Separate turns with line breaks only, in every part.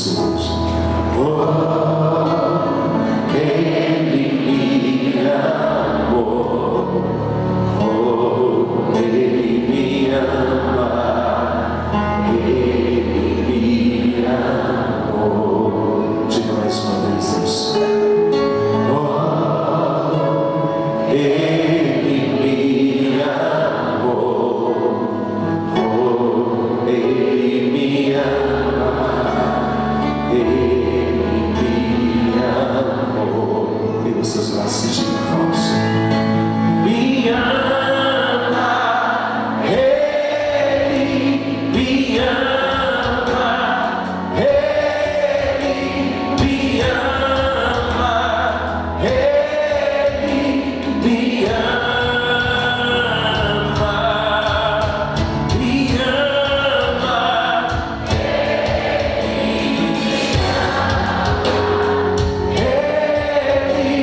isso hoje. Oh, Ele me amou. Oh, Ele me ama. Ele me amou. Diga mais uma vez isso. Oh, Ele me amou. Oh, Ele me ama. Ele me amou. E os seus braços de força. Me ama. Ele me ama. Ele me ama. Ele me ama. Me ama. Ele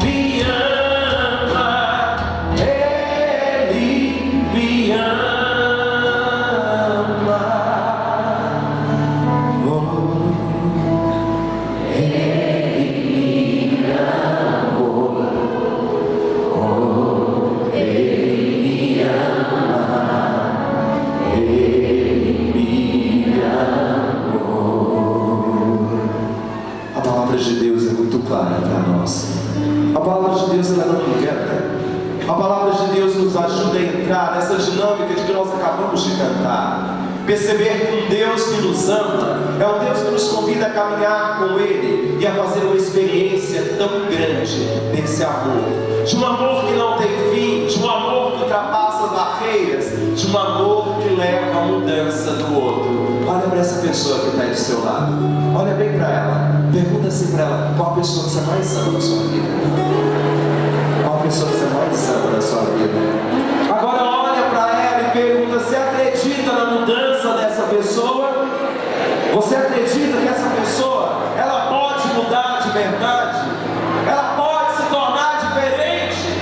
me ama, Ele me ama. Oh, Ele me amou. Oh, Ele me ama. Ele me amou. A palavra de Deus é muito clara para nós. A palavra de Deus ela não engana. A palavra de Deus nos ajuda a entrar nessa dinâmica de que nós acabamos de cantar. Perceber que um Deus que nos ama é um Deus que nos convida a caminhar com Ele e a fazer uma experiência tão grande desse amor. De um amor que não tem fim, de um amor que ultrapassa barreiras, de um amor que leva a mudança do outro. Olha para essa pessoa que está aí do seu lado. Olha bem para ela. Pergunta assim para ela: qual a pessoa que você mais ama na sua vida? Qual a pessoa que você mais ama na sua vida? Agora olha para ela e pergunta: você acredita na mudança dessa pessoa? Você acredita que essa pessoa ela pode mudar de verdade? Ela pode se tornar diferente?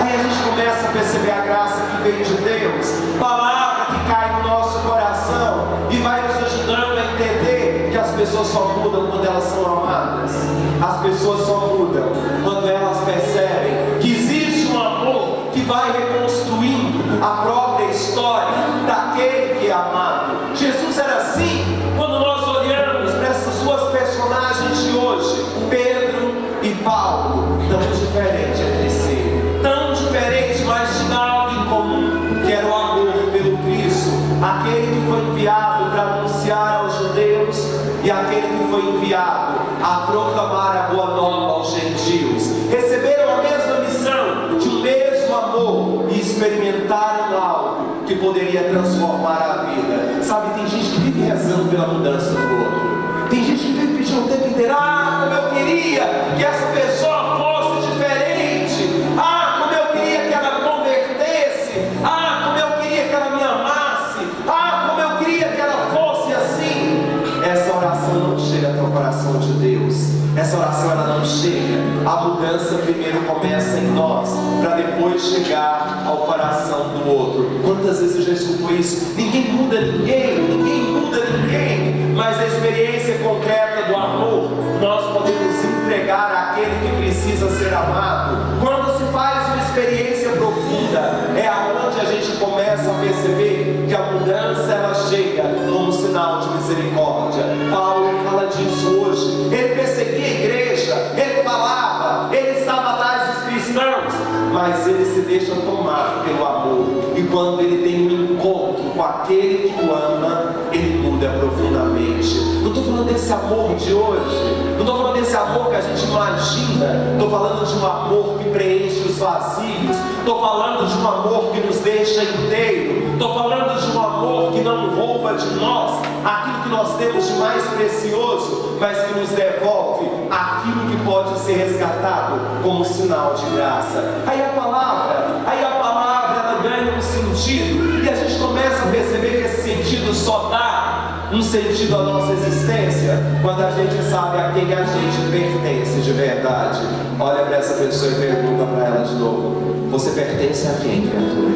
Aí a gente começa a perceber a graça que vem de Deus, palavra que cai no nosso coração e vai nos ajudando a entender que as pessoas só mudam quando elas são amadas. As pessoas só mudam quando elas percebem que existe um amor que vai reconstruindo a própria história daquele que é amado. Jesus era assim. Quando nós olhamos para essas duas personagens de hoje, Pedro e Paulo, tão diferentes entre si, tão diferentes, mas tinham algo em comum, que era o amor pelo Cristo, aquele que foi enviado para anunciar aos judeus e aquele que foi enviado a proclamar a boa nova aos gentios. Receberam a mesma missão, de um mesmo amor, e experimentaram algo que poderia transformar a vida. Sabe, tem gente que vive rezando pela mudança do outro. Tem gente que vive pedindo o tempo inteiro: ah, como eu queria que essa pessoa fosse diferente. Ah, como eu queria que ela convertesse. Ah, como eu queria que ela me amasse. Ah, como eu queria que ela fosse assim. Essa oração não chega até o coração de Deus. Essa oração ela não chega. A mudança primeiro começa em nós, para depois chegar ao coração do outro. Quantas vezes eu já escuto isso? Ninguém muda ninguém, ninguém muda ninguém. Mas a experiência concreta do amor nós podemos entregar àquele que precisa ser amado. Quando se faz uma experiência profunda, é aonde a gente começa a perceber que a mudança ela chega como sinal de misericórdia. Paulo fala disso hoje. Ele perseguia a igreja, ele falava, ele estava atrás dos cristãos, mas ele se deixa tomar pelo amor. E quando ele tem um encontro com aquele que o ama, ele muda profundamente. Não estou falando desse amor de hoje, não estou falando desse amor que a gente imagina. Estou falando de um amor que preenche os vazios. Estou falando de um amor que nos deixa inteiro. Estou falando de um amor que não rouba de nós aquilo que nós temos de mais precioso, mas que nos devolve aquilo que pode ser resgatado como sinal de graça. Aí a palavra ela ganha um sentido, e a gente começa a perceber que esse sentido só dá um sentido à nossa existência quando a gente sabe a quem a gente pertence de verdade. Olha para essa pessoa e pergunta para ela de novo: você pertence a quem, criatura?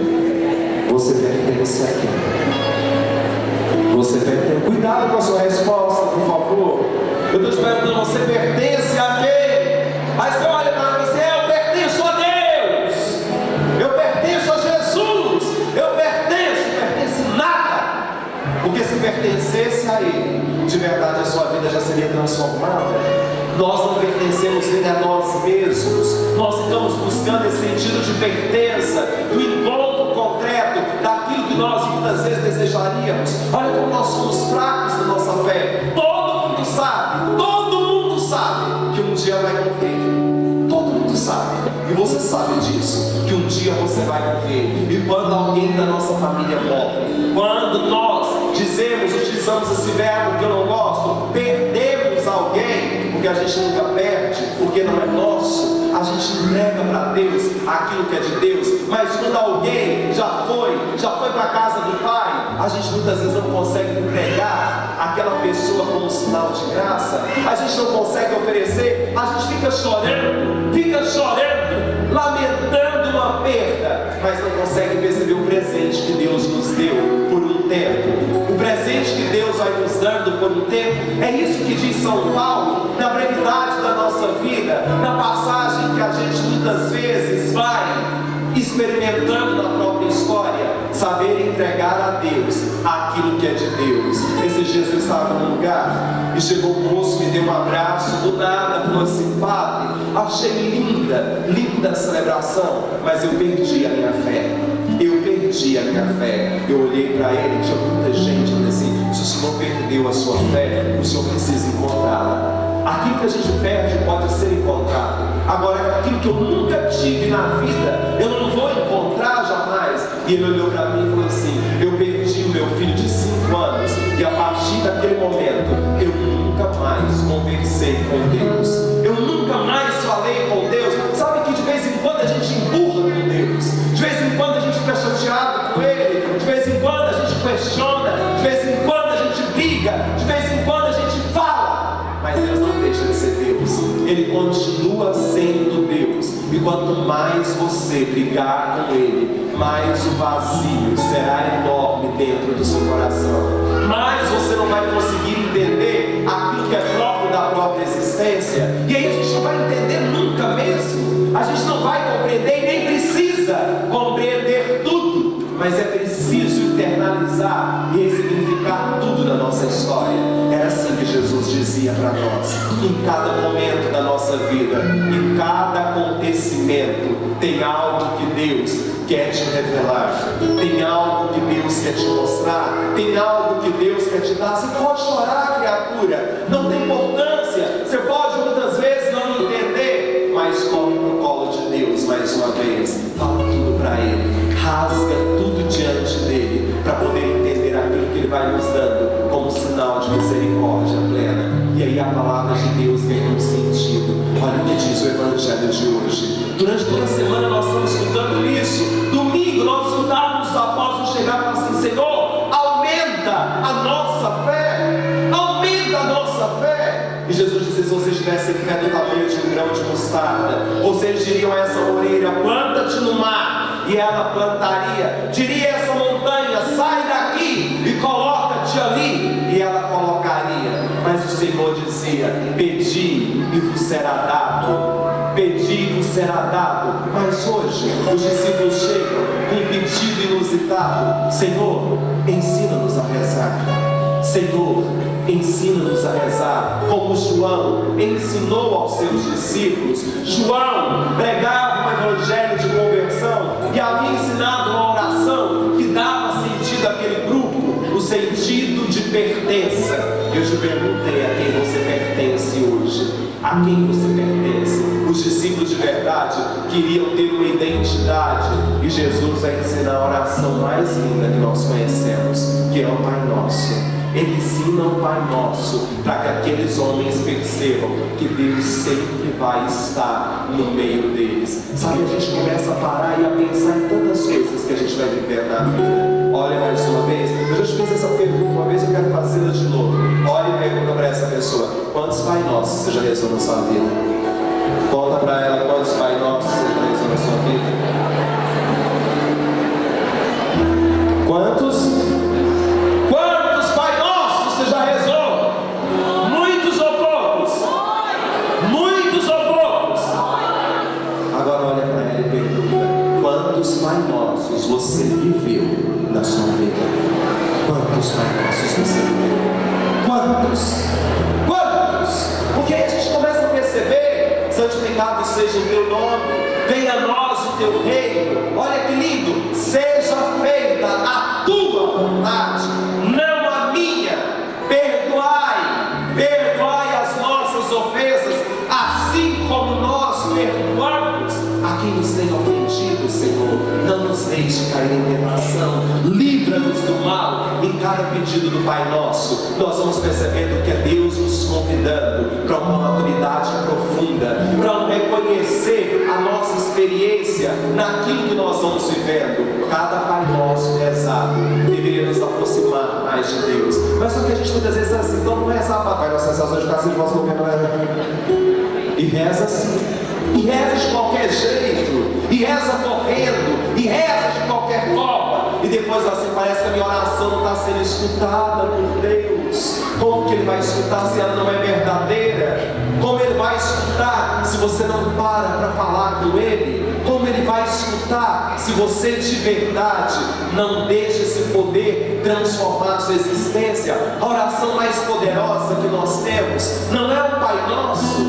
Você pertence a quem? Você pertence. Cuidado com a sua resposta, por favor. Eu estou te perguntando, você pertence a quem? Aí você olha para mim e diz, eu pertenço a Deus, eu pertenço a Jesus, eu pertenço nada. Porque se pertencesse a Ele, de verdade a sua vida já seria transformada. Nós não pertencemos nem a nós mesmos, nós estamos buscando esse sentido de pertença, do encontro concreto, daquilo que nós muitas vezes desejaríamos. Olha como nós somos fracos na nossa fé. Todo mundo sabe que um dia vai morrer. Todo mundo sabe, e você sabe disso, que um dia você vai morrer. E quando alguém da nossa família morre, quando nós utilizamos esse verbo que eu não gosto, perdemos alguém, porque a gente nunca perde, porque não é nosso, a gente entrega para Deus aquilo que é de Deus. Mas quando alguém já foi para a casa do Pai, a gente muitas vezes não consegue entregar aquela pessoa como um sinal de graça, a gente não consegue oferecer, a gente fica chorando, lamentando uma perda, mas não consegue perceber o presente que Deus nos deu por um tempo. O presente que Deus vai nos dando por um tempo, é isso que diz São Paulo, na brevidade da nossa vida, na passagem que a gente muitas vezes vai experimentando na própria história, saber entregar a Deus aquilo que é de Deus. Esses dias eu estava num lugar e chegou um moço, me deu um abraço, do nada falou assim, padre, achei linda a celebração, mas eu perdi a minha fé. Eu olhei para ele, tinha muita gente, eu falei assim, se o senhor perdeu a sua fé, o senhor precisa encontrá-la. Aquilo que a gente perde pode ser encontrado. Agora, aquilo que eu nunca tive na vida, eu não vou encontrar jamais. E ele olhou para mim e falou assim, eu perdi o meu filho de 5 anos, e a partir daquele momento, eu nunca mais conversei com Deus, eu nunca mais falei com Deus. Sabe que de vez em quando a gente empurra com Deus, de vez em quando a gente fica chateado com Ele, de vez em quando a gente questiona, de vez em quando a gente briga, de vez em quando a gente fala, mas Deus não deixa de ser Deus, Ele continua sendo Deus. E quanto mais você brigar com Ele, mais o vazio será enorme dentro do seu coração, mais você não vai conseguir entender aquilo que é próprio da própria existência, e aí a gente não vai entender nunca mesmo, a gente não vai compreender e nem precisa compreender tudo, mas é preciso internalizar e ressignificar tudo na nossa história. Era assim que Jesus dizia para nós, em cada momento da nossa vida, em cada acontecimento, tem algo que Deus quer te revelar, tem algo que Deus quer te mostrar, tem algo que Deus quer te dar. Você pode chorar, criatura, não tem importância, você pode muitas vezes não entender, mas corre para o colo de Deus mais uma vez, fala tudo para Ele, rasga tudo diante dEle, para poder entender aquilo que Ele vai nos dando como sinal de misericórdia plena. E aí a palavra de Deus ganha um sentido. Olha o que diz o Evangelho de hoje. Durante toda a semana nós estamos escutando isso. Domingo nós escutávamos os apóstolos chegar e falar assim, Senhor, aumenta a nossa fé, aumenta a nossa fé. E Jesus disse, se vocês tivessem fé do tamanho de um grão de mostarda, vocês diriam a essa moreira, planta-te no mar, e ela plantaria. Diria essa montanha, sai daqui e coloca-te ali, e ela colocaria. Mas o Senhor dizia, pedi e vos será dado, pedi e vos será dado. Mas hoje os discípulos chegam com um pedido inusitado, Senhor, ensina-nos a rezar, Senhor, ensina-nos a rezar, como João ensinou aos seus discípulos. João pregava um evangelho de conversão e havia ensinado uma oração que dava sentido àquele grupo, o sentido de pertença. Eu te perguntei a quem você pertence hoje, a quem você pertence. Os discípulos de verdade queriam ter uma identidade, e Jesus vai ensinar a oração mais linda que nós conhecemos, que é o Pai Nosso. Ele ensina o Pai Nosso para que aqueles homens percebam que Deus sempre vai estar no meio deles. Sabe, a gente começa a parar e a pensar em tantas coisas que a gente vai viver na vida. Olha mais uma vez, eu já te fiz essa pergunta uma vez, eu quero fazê-la de novo. Olha e pergunta para essa pessoa, quantos Pai Nossos você já rezou na sua vida? Conta para ela quantos Pai Nossos você já rezou na sua vida. Quantos? Quantos Pai Nossos você já rezou? Muitos ou poucos? teu reino. Olha que lindo, seja feita a tua vontade, não a minha. Perdoai as nossas ofensas, assim como nós perdoamos a quem nos tem ofendido, Senhor. Não nos deixe cair em tentação, livra-nos do mal. Em cada pedido do Pai Nosso, nós vamos percebendo que é Deus nos convidando para uma maturidade profunda, para reconhecer a nossa experiência naquilo que nós vamos vivendo. Cada Pai Nosso rezado deveria nos aproximar mais de Deus. Mas só que a gente muitas vezes é assim, então não rezar, Pai Nosso, essas horas de casa de vosso governo, e reza assim, e reza de qualquer jeito, e reza correndo, e reza de qualquer forma, e depois assim parece que a minha oração não está sendo escutada por Deus. Como que Ele vai escutar se ela não é verdadeira? Como Ele vai escutar se você não para falar com Ele? Como Ele vai escutar se você de verdade não deixa esse poder transformar a sua existência? A oração mais poderosa que nós temos não é o Pai Nosso.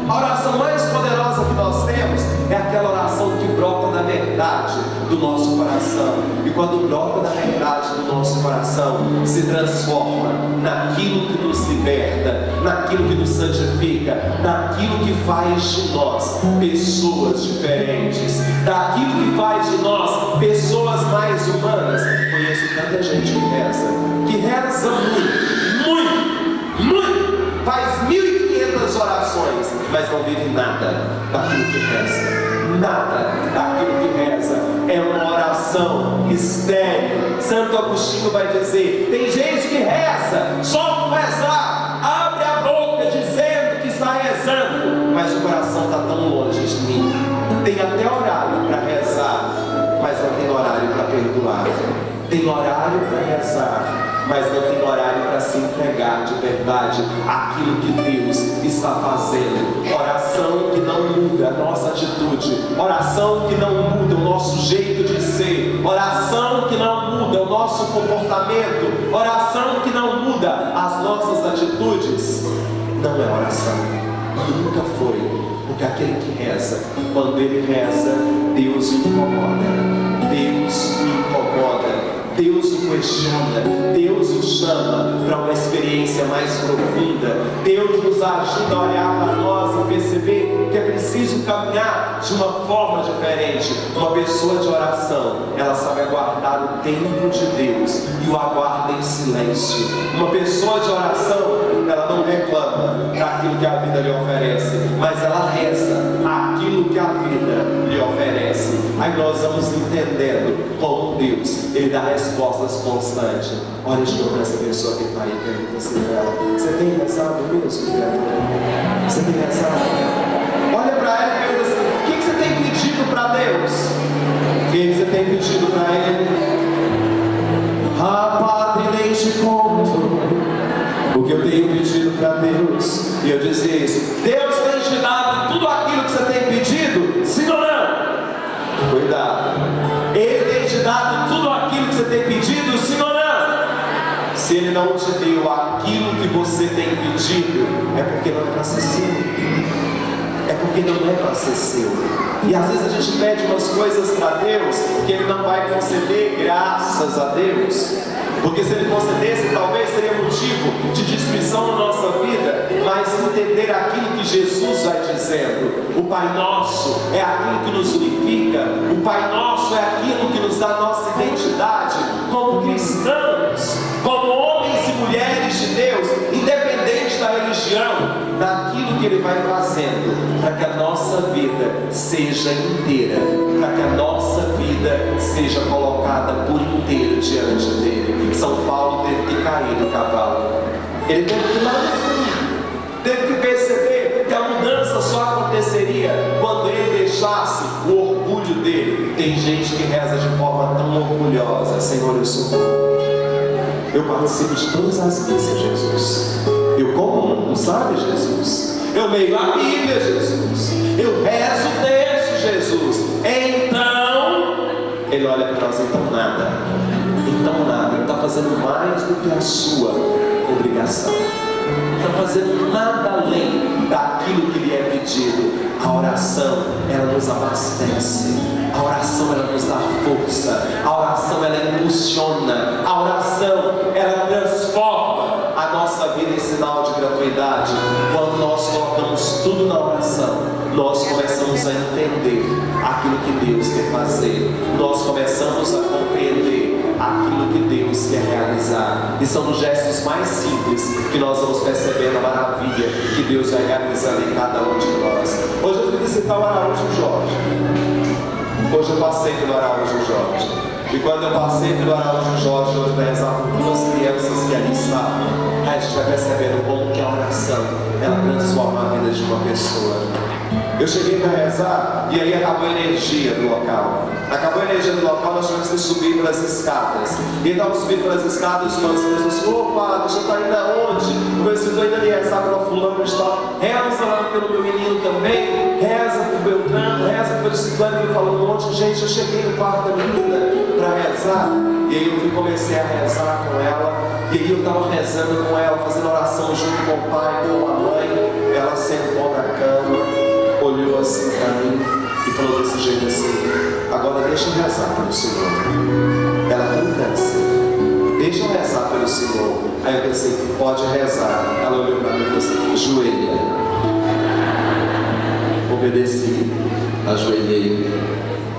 A oração mais poderosa que nós temos é aquela oração que brota da verdade do nosso coração. E quando brota da verdade do nosso coração, se transforma naquilo que nos liberta, naquilo que nos santifica, naquilo que faz de nós pessoas diferentes, daquilo que faz de nós pessoas mais humanas. Conheço tanta gente que reza muito, faz 1500 orações, mas não vive nada daquilo que reza. Nada daquilo que reza. É uma oração estéril. Santo Agostinho vai dizer: tem gente que reza só por rezar, abre a boca dizendo que está rezando, mas o coração está tão longe de mim. Tem até horário para rezar, mas não tem horário para perdoar. Tem horário para rezar, mas não tem horário para se entregar de verdade aquilo que Deus está fazendo. Oração que não muda a nossa atitude, oração que não muda o nosso jeito de ser, oração que não muda o nosso comportamento, oração que não muda as nossas atitudes, não é oração. Nunca foi. Porque aquele que reza, quando ele reza, Deus o incomoda, Deus o incomoda, Deus o questiona, Deus o chama para uma experiência mais profunda. Deus nos ajuda a olhar para nós e perceber que é preciso caminhar de uma forma diferente. Uma pessoa de oração, ela sabe aguardar o tempo de Deus e o aguarda em silêncio. Uma pessoa de oração, ela não reclama daquilo que a vida lhe oferece, mas ela reza aquilo que a vida lhe oferece. Aí nós vamos entendendo como Deus, Ele dá respostas constantes. Olha de novo para essa pessoa que está aí, pergunta assim para ela: você tem rezado mesmo, criatura? Você tem rezado? Olha para ela e pergunta assim: o que você tem pedido para Deus? O que você tem pedido para Ele? Ah, Padre, nem te conto o que eu tenho pedido para Deus. E eu dizia isso: Deus tem te dado tudo aquilo que você tem pedido? Sim ou não? Cuidado. Ele tem te dado tudo aquilo que você tem pedido? Sim ou não? Se Ele não te deu aquilo que você tem pedido, é porque não é para ser seu. É porque não é para ser seu. E às vezes a gente pede umas coisas para Deus que Ele não vai conceder, graças a Deus. Porque se Ele concedesse, talvez seria motivo de destruição na nossa vida. Mas entender aquilo que Jesus vai dizendo. O Pai Nosso é aquilo que nos unifica. O Pai Nosso é aquilo que nos dá nossa identidade como cristãos, como homens e mulheres de Deus, independente da religião, daquilo que Ele vai fazendo para que a nossa vida seja inteira, para que a nossa vida seja colocada por inteiro diante dEle. São Paulo teve que cair do cavalo, ele teve que ir lá no fundo, teve que perceber que a mudança só aconteceria quando ele deixasse o orgulho dele. Tem gente que reza de forma tão orgulhosa: Senhor, eu sou bom, eu participo de todas as missas, Jesus, eu comungo, sabe, Jesus, eu leio a Bíblia, Jesus, eu rezo o texto, Jesus. Então ele olha para nós: então nada, ele está fazendo mais do que a sua obrigação, não está fazendo nada além daquilo que lhe é pedido. A oração oração, ela nos abastece. A oração, ela nos dá força. A oração, ela impulsiona. A oração, ela transforma a nossa vida em sinal de gratuidade. Quando nós colocamos tudo na oração, nós começamos a entender aquilo que Deus quer fazer. Nós começamos a compreender aquilo que Deus quer realizar. E são nos gestos mais simples que nós vamos percebendo a maravilha que Deus vai realizando em cada um de nós. Hoje eu fui visitar o Araújo Jorge. Hoje eu passei pelo Araújo Jorge. E quando eu passei pelo Araújo Jorge, hoje para rezar por duas crianças que ali estavam, a gente vai percebendo como que a oração, ela transforma a vida de uma pessoa. Eu cheguei para rezar e aí acabou a energia do local. Acabou a energia do local, nós tivemos que subir pelas escadas. E estava subindo pelas escadas, umas pessoas assim: opa, deixa eu estar indo aonde? Eu estou indo ali rezar para o fulano que está. Reza lá pelo meu menino também, reza para o Beltrano, reza pelo ciclano. Ele falou um monte de gente. Eu cheguei no quarto da menina para rezar. E aí eu comecei a rezar com ela. E aí eu estava rezando com ela, fazendo oração junto com o pai, com a mãe. Ela sentou na cama, olhou assim para mim e falou desse jeito assim: agora deixa eu rezar pelo Senhor. Ela não cansa, deixa eu rezar pelo Senhor. Aí eu pensei: pode rezar. Ela olhou para mim e falou assim: joelha. Obedeci, ajoelhei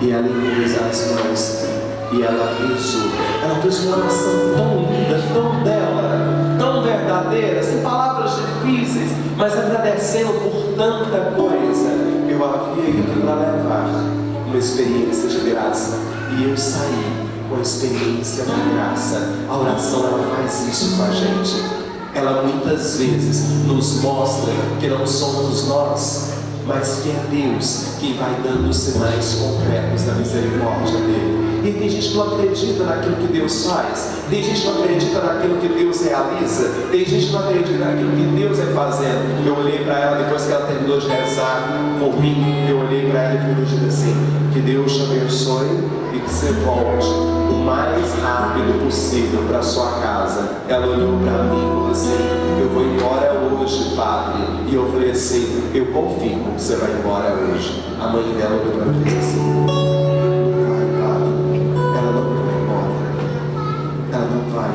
e ela impôs as mãos e ela rezou. Ela fez uma oração tão linda, tão dela, tão verdadeira, sem palavras difíceis, mas agradecendo por tanta coisa. Eu havia ido para levar uma experiência de graça e eu saí com a experiência de graça. A oração, ela faz isso com a gente. Ela muitas vezes nos mostra que não somos nós, mas que é Deus quem vai dando sinais concretos da misericórdia dele. E tem gente que não acredita naquilo que Deus faz, tem gente que não acredita naquilo que Deus realiza, tem gente que não acredita naquilo que Deus vai fazendo. Eu olhei para ela depois que ela terminou de rezar por mim, eu olhei para ela e falei assim: que Deus te abençoe e que você volte o mais rápido possível para sua casa. Ela olhou para mim e falou assim: eu vou embora hoje, padre. E eu falei assim: eu confirmo que você vai embora hoje. A mãe dela olhou para mim e disse assim: ela não vai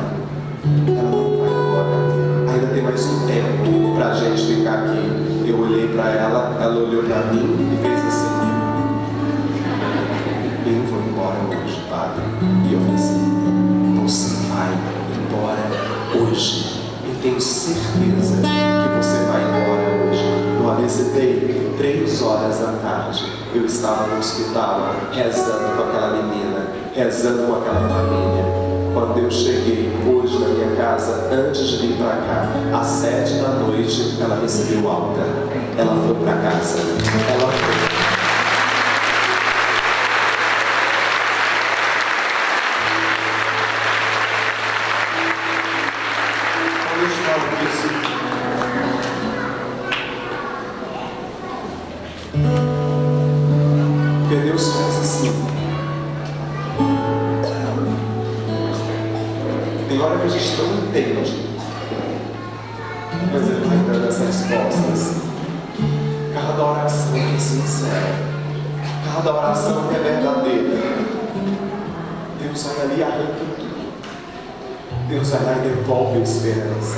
embora. Ainda tem mais um tempo pra gente ficar aqui. Eu olhei pra ela, ela olhou pra mim e fez assim: eu vou embora hoje, padre. E eu falei assim: você vai embora hoje. Eu tenho certeza que você vai embora hoje. Eu a visitei 3 horas da tarde. Eu estava no hospital rezando com aquela menina, rezando com aquela família. Quando eu cheguei hoje na minha casa, antes de vir para cá, às 7 da noite, ela recebeu alta. Ela foi para casa. Ela foi. Quando eu falo disso, porque Deus faz assim. Tem hora que a gente não entende, mas Ele vai dando essas respostas. Cada oração que é sincera, cada oração que é verdadeira, Deus vai ali e arranca tudo. Deus vai lá e devolve a esperança.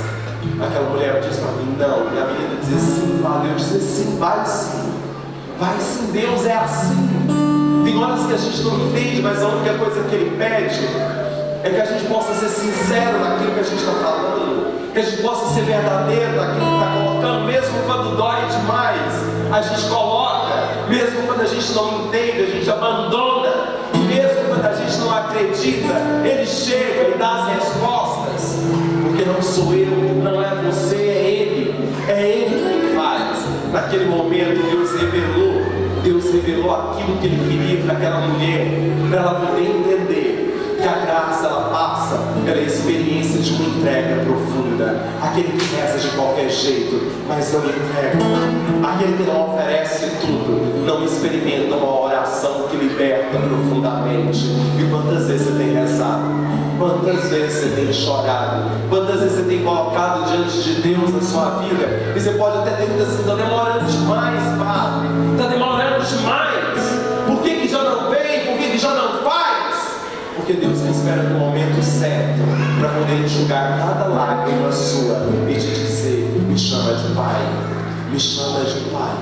Aquela mulher diz para mim: não. E a menina diz sim, padre. Eu disse sim, vai sim. Vai sim, Deus é assim. Tem horas que a gente não entende, mas a única coisa que Ele pede é que a gente possa ser sincero naquilo que a gente está falando, que a gente possa ser verdadeiro naquilo que está colocando, mesmo quando dói demais, a gente coloca, mesmo quando a gente não entende, a gente abandona, mesmo quando a gente não acredita, Ele chega e dá as respostas, porque não sou eu, não é você, é Ele que faz. Naquele momento Deus revelou aquilo que Ele queria para aquela mulher, para ela poder entender que a graça, ela passa pela experiência de uma entrega profunda. Aquele que reza de qualquer jeito, mas não entrega. Aquele que não oferece tudo, não experimenta uma oração que liberta profundamente. E quantas vezes você tem rezado? Quantas vezes você tem chorado? Quantas vezes você tem colocado diante de Deus a sua vida? E você pode até ter dito assim: está demorando demais, Padre. Está demorando demais. Por que já não vem? Por que já não faz? Porque Deus está esperando o momento certo para poder enxugar cada lágrima sua e te dizer: me chama de Pai, me chama de Pai.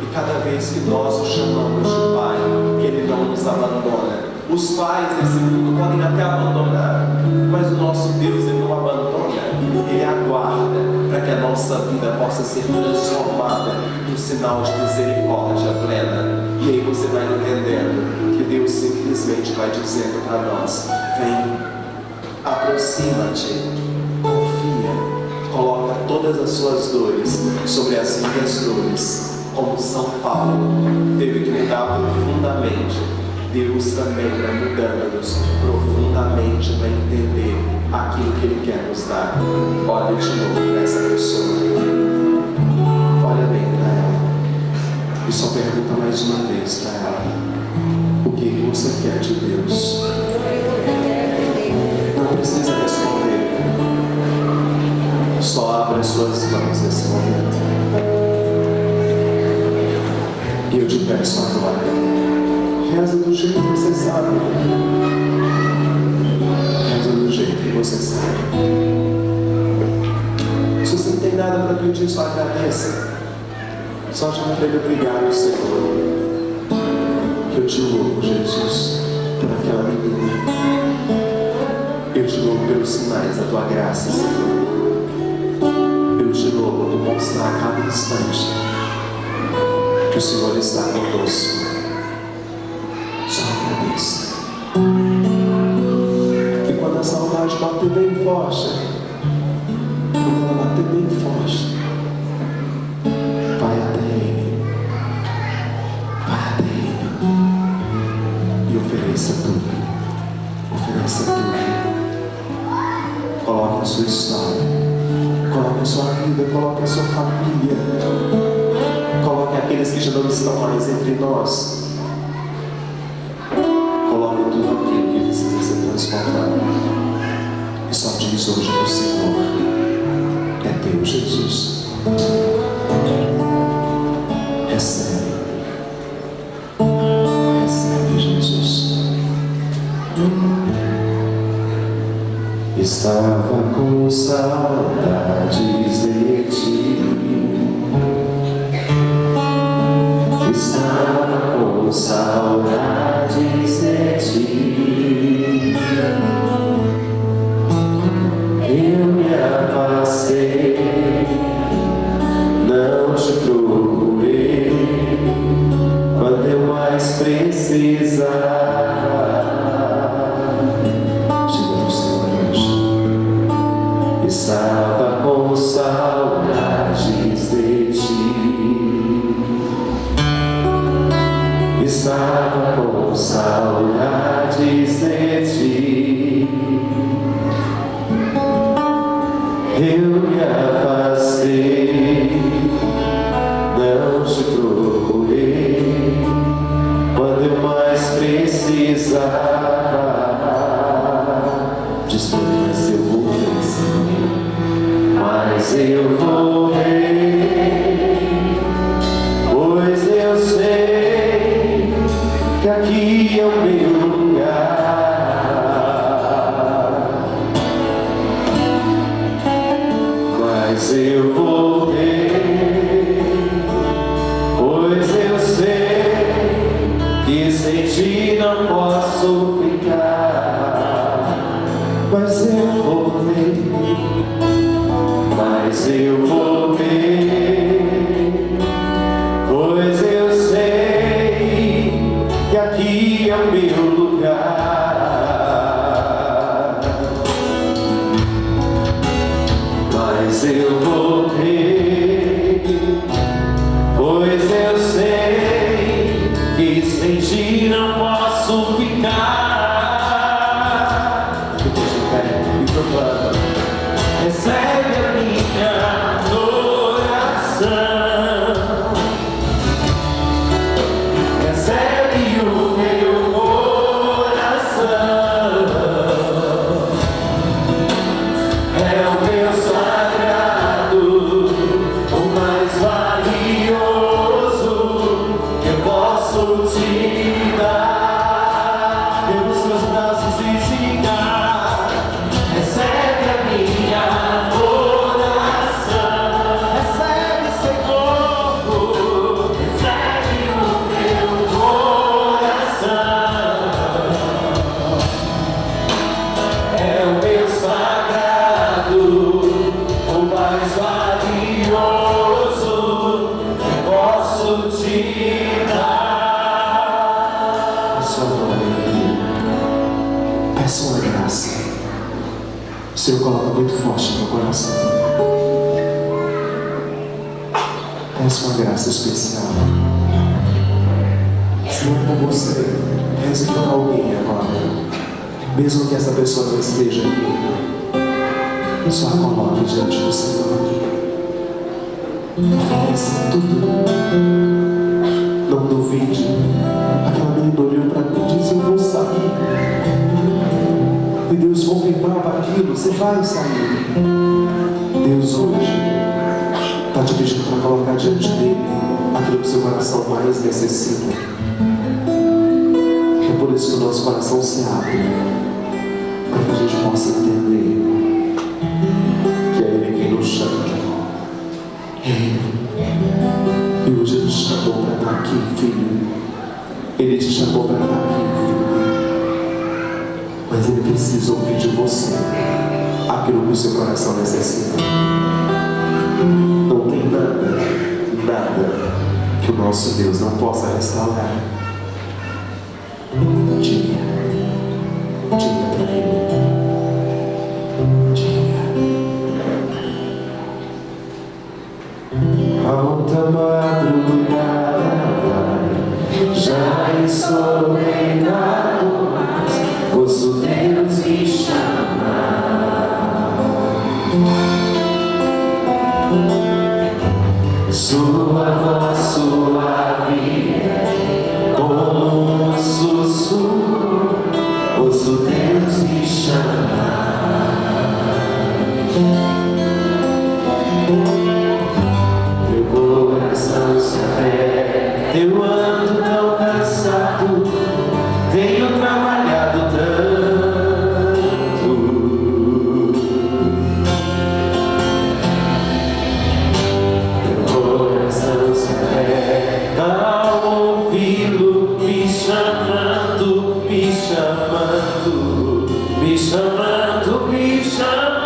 E cada vez que nós o chamamos de Pai, Ele não nos abandona. Os pais desse mundo podem até abandonar, mas o nosso Deus, Ele não abandona. Ele aguarda para que a nossa vida possa ser transformada num sinal de misericórdia plena. E aí você vai entendendo que Deus simplesmente vai dizendo para nós: vem, aproxima-te, confia, coloca todas as suas dores sobre as minhas dores. Como São Paulo teve que mudar profundamente, Deus também vai mudando-nos profundamente para entender aquilo que Ele quer nos dar. Olha de novo para essa pessoa, olha bem para ela e só pergunta mais uma vez para ela: o que você quer de Deus? Não precisa responder, só abre as suas mãos nesse momento. E eu te peço agora, reza do jeito que você sabe. Reza do jeito que você sabe. Se você não tem nada para pedir, só agradeça. Só te diga obrigado, Senhor. Eu te louvo, Jesus, por aquela menina. Eu te louvo pelos sinais da tua graça, Senhor. Eu te louvo por mostrar a cada instante que o Senhor está conosco. Só agradeça. E quando a saudade bater bem forte, quando ela bater bem forte, vai até Ele. Vai até Ele. E ofereça tudo. Ofereça tudo. Coloque a sua história. Coloque a sua vida. Coloque a sua família. Coloque aqueles que já não estão mais entre nós. Coloque tudo aquilo que precisa ser transformado. E só diz hoje para o Senhor: é teu, Jesus. Recebe. Recebe, Jesus. Estava com saudades de ti. Estava com saudades de ti. Eu me afastei, não te procurei quando eu mais precisava. Diga para o Senhor hoje: estava com saudades Senhor, coloca muito forte no meu coração. Peço uma graça especial. Senhor, por você, reze por alguém agora, mesmo que essa pessoa não esteja aqui, só a coloque diante do Senhor. Ofereça tudo. Não duvide. Aquela menina olhou para mim e disse: eu vou sair. E Deus confirmava aquilo: você vai sair. Deus hoje está te pedindo para colocar diante dele aquilo que o seu coração mais necessita. É por isso que o nosso coração se abre, para que a gente possa entender que é Ele quem nos chama. É Ele. E hoje Ele te chamou para estar aqui, filho. Ele te chamou para estar aqui, filho. Mas Ele precisa ouvir de você aquilo que o seu coração necessita. Não tem nada que o nosso Deus não possa restaurar. Diga para Ele. Alta madrugada vai, já estou reinado, ouço Deus me chamar. Sua voz suave, como um sussurro, ouço Deus me chamar. Eu ando tão cansado, tenho trabalhado tanto. Meu coração se aperta ao ouvi-lo me chamando, me chamando, me chamando, me chamando.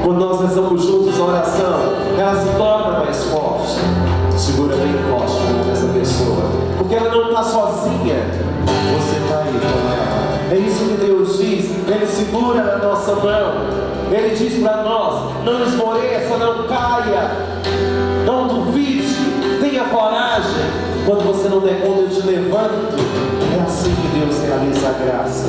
Quando nós rezamos juntos a oração, ela se torna mais forte. Segura bem forte essa pessoa, porque ela não está sozinha. Você está aí com ela. É isso que Deus diz. Ele segura na nossa mão. Ele diz para nós: não esmoreça, não caia, não duvide, tenha coragem. Quando você não der conta, eu te levanto. É assim que Deus realiza a graça.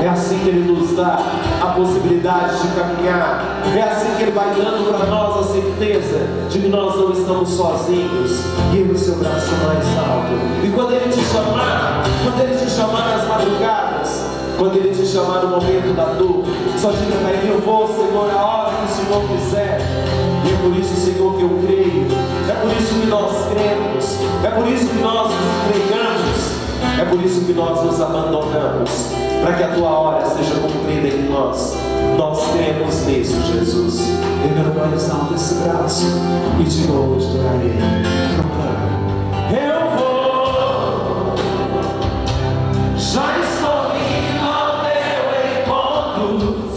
É assim que Ele nos dá a possibilidade de caminhar. É assim que Ele vai dando para nós a certeza de que nós não estamos sozinhos. E Ele, o seu braço mais alto. E quando Ele te chamar nas madrugadas, quando Ele te chamar no momento da dor, só diga para Ele: eu vou, Senhor, a hora que o Senhor quiser. E é por isso, Senhor, que eu creio. É por isso que nós cremos. É por isso que nós nos entregamos. É por isso que nós nos abandonamos, para que a Tua hora seja cumprida em nós. Nós cremos nisso, Jesus. Erga mais alto esse braço e diga hoje para Ele: eu vou, já estou indo ao Teu encontro.